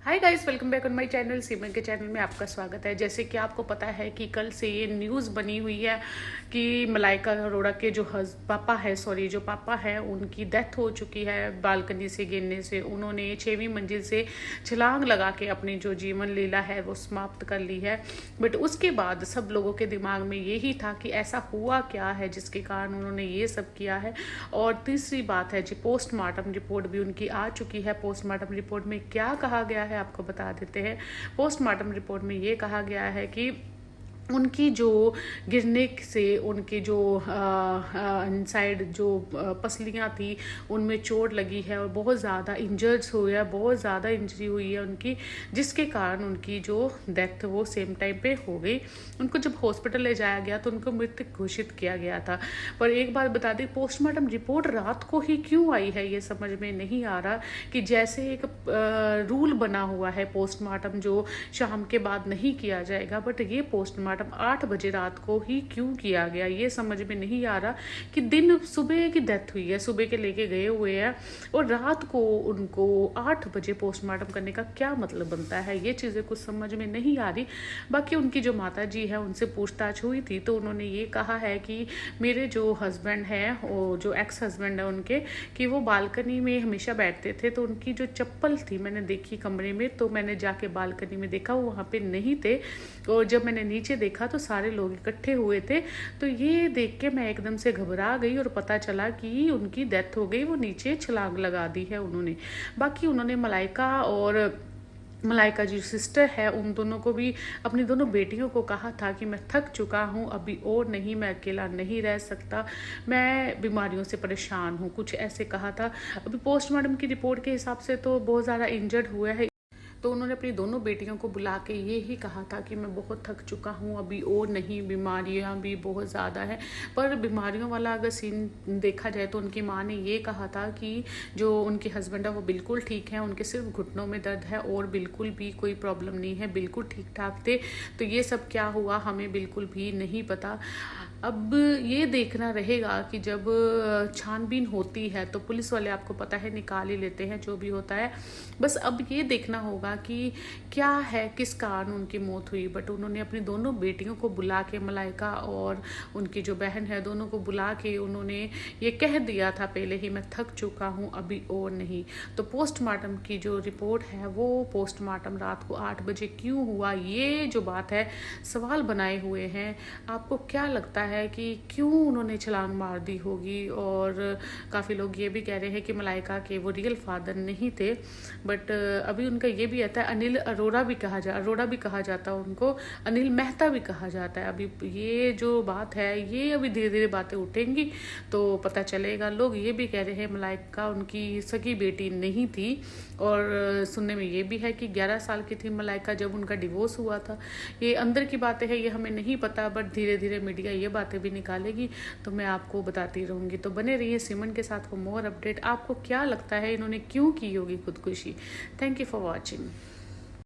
Hi guys, welcome back on my channel. Semen के channel में आपका स्वागत है। जैसे कि आपको पता है कि कल से ये न्यूज़ बनी हुई है कि मलाइका अरोड़ा के जो पापा है उनकी डेथ हो चुकी है बालकनी से गिरने से। उन्होंने 6वीं मंजिल से छलांग लगा के अपनी जो जीवन लीला है वो समाप्त कर ली है। बट उसके बाद सब लोगों के दिमाग में यही था कि ऐसा हुआ क्या है जिसके कारण उन्होंने ये सब किया है। और तीसरी बात है जी, पोस्टमार्टम रिपोर्ट भी उनकी आ चुकी है। पोस्टमार्टम रिपोर्ट में क्या कहा गया है आपको बता देते हैं। पोस्टमार्टम रिपोर्ट में ये कहा गया है कि उनकी जो गिरने से उनकी जो इनसाइड जो पसलियाँ थी उनमें चोट लगी है और बहुत ज़्यादा इंजर्स हुए हैं, बहुत ज़्यादा इंजरी हुई है उनकी, जिसके कारण उनकी जो डेथ वो सेम टाइम पे हो गई। उनको जब हॉस्पिटल ले जाया गया तो उनको मृत घोषित किया गया था। पर एक बात बता दें, पोस्टमार्टम रिपोर्ट रात को ही क्यों आई है ये समझ में नहीं आ रहा। कि जैसे एक रूल बना हुआ है पोस्टमार्टम जो शाम के बाद नहीं किया जाएगा, बट ये पोस्टमार्टम 8 बजे रात को ही क्यों किया गया ये समझ में नहीं आ रहा। कि दिन सुबह की डेथ हुई है, सुबह के लेके गए हुए हैं और रात को उनको 8 बजे पोस्टमार्टम करने का क्या मतलब बनता है, ये चीज़ें कुछ समझ में नहीं आ रही। बाकी उनकी जो माता जी है उनसे पूछताछ हुई थी तो उन्होंने ये कहा है कि मेरे जो हस्बैंड हैं, वो जो एक्स हस्बैंड है उनके, कि वो बालकनी में हमेशा बैठते थे तो उनकी जो चप्पल थी मैंने देखी कमरे में, तो मैंने जाके बालकनी में देखा वो वहाँ पे नहीं थे। और जब मैंने नीचे देखा तो सारे लोग इकट्ठे हुए थे। तो ये देख के मैं एकदम से घबरा गई और पता चला कि उनकी डेथ हो गई, वो नीचे छलांग लगा दी है उन्होंने। बाकी उन्होंने मलाइका जी सिस्टर है उन दोनों को भी, अपनी दोनों बेटियों को कहा था कि मैं थक चुका हूँ, अभी और नहीं, मैं अकेला नहीं रह सकता, मैं बीमारियों से परेशान हूँ, कुछ ऐसे कहा था। अभी पोस्टमार्टम की रिपोर्ट के हिसाब से तो बहुत ज़्यादा इंजर्ड हुआ है। तो उन्होंने अपनी दोनों बेटियों को बुला के ये ही कहा था कि मैं बहुत थक चुका हूँ, अभी और नहीं, बीमारियाँ भी बहुत ज़्यादा है। पर बीमारियों वाला अगर सीन देखा जाए तो उनकी माँ ने ये कहा था कि जो उनके हस्बैंड है वो बिल्कुल ठीक है, उनके सिर्फ घुटनों में दर्द है और बिल्कुल भी कोई प्रॉब्लम नहीं है, बिल्कुल ठीक ठाक थे। तो ये सब क्या हुआ हमें बिल्कुल भी नहीं पता। अब ये देखना रहेगा कि जब छानबीन होती है तो पुलिस वाले आपको पता है निकाल ही लेते हैं जो भी होता है। बस अब ये देखना होगा कि क्या है, किस कारण उनकी मौत हुई। बट उन्होंने अपनी दोनों बेटियों को बुला के, मलाइका और उनकी जो बहन है, दोनों को बुला के उन्होंने ये कह दिया था पहले ही, मैं थक चुका हूँ, अभी और नहीं। तो पोस्टमार्टम की जो रिपोर्ट है वो पोस्टमार्टम रात को 8 बजे क्यों हुआ, ये जो बात है सवाल बनाए हुए हैं। आपको क्या लगता है कि क्यों उन्होंने छलांग मार दी होगी। और काफ़ी लोग ये भी कह रहे हैं कि मलाइका के वो रियल फादर नहीं थे। बट अभी उनका ये भी आता है, अनिल अरोड़ा भी कहा जाता है उनको, अनिल मेहता भी कहा जाता है। अभी ये जो बात है ये अभी धीरे धीरे बातें उठेंगी तो पता चलेगा। लोग ये भी कह रहे हैं मलाइका उनकी सगी बेटी नहीं थी। और सुनने में ये भी है कि 11 साल की थी मलाइका जब उनका डिवोर्स हुआ था। ये अंदर की बातें हैं, ये हमें नहीं पता, बट धीरे धीरे मीडिया ये बातें भी निकालेगी तो मैं आपको बताती रहूँगी। तो बने रहिए सिमन के साथ फॉर मोर अपडेट। आपको क्या लगता है इन्होंने क्यों की होगी खुदकुशी। Thank you for watching.